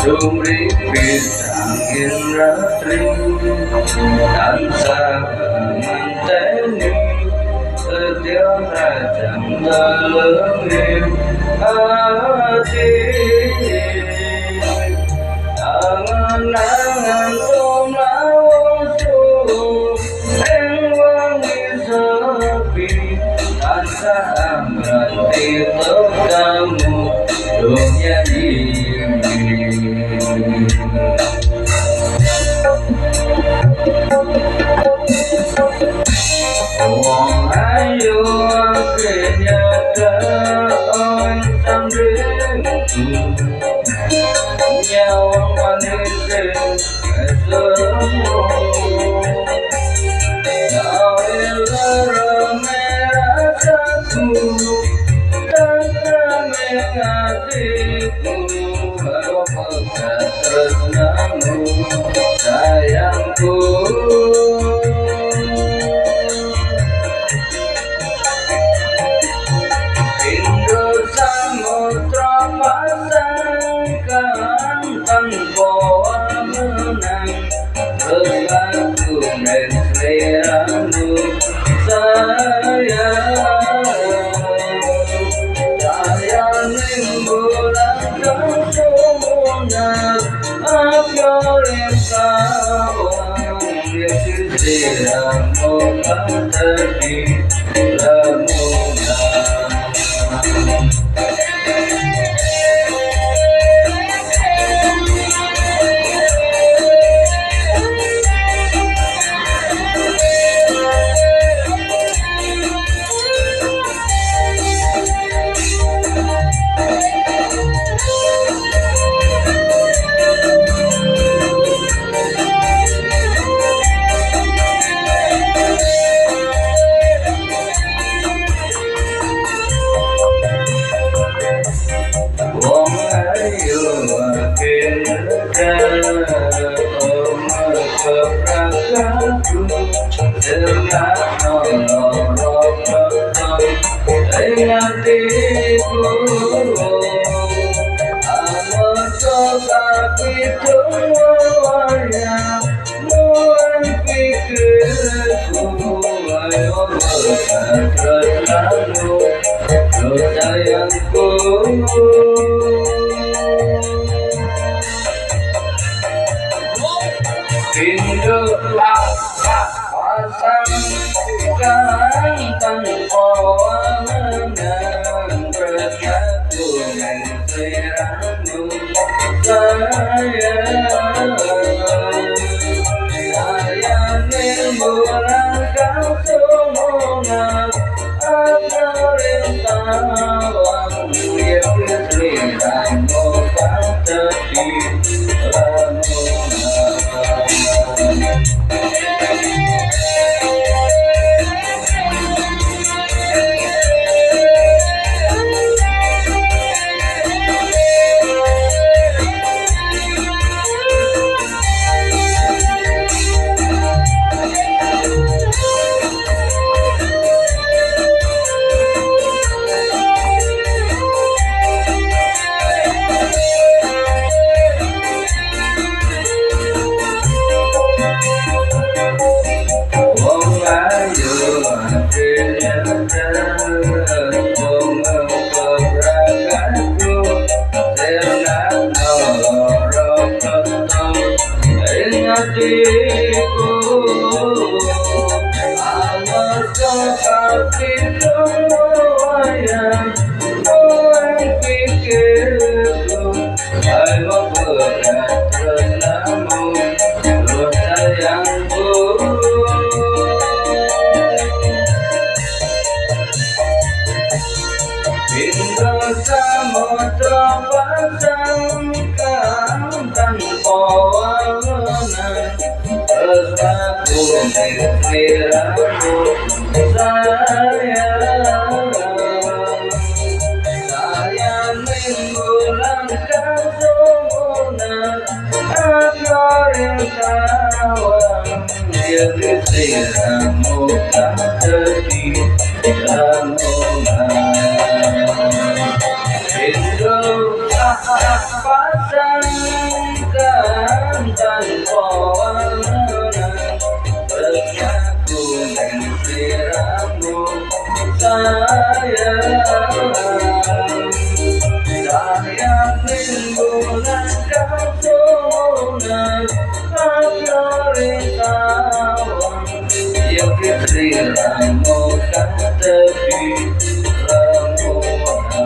Sumri pisangin ratri tansah manteni setia rajang dalem hati angan-angan tumlawasu ing wangi sepi tansah amrati tekamu dunia ini. Wong ayu akhirnya daon samringku nyawang manis kesermu Nawilara merah satu tanpa mengatiku harapkan tresnamu sayangku Berlaku mesramu sayang bulan kesunan akhirnya kawang yasiramu tadi lamunan terpasangkan tanpa wawonan, bersatu seliramu sayang. Saya menggulangkan sumunan agar tawang yang seliramu tak sedih lamunan. Hidup tak pasangkan tanpa wawonan, bersatu seliramu sayang. Saya menggunakan sumunan agar tawang yang seliramu tak sedih lamunan.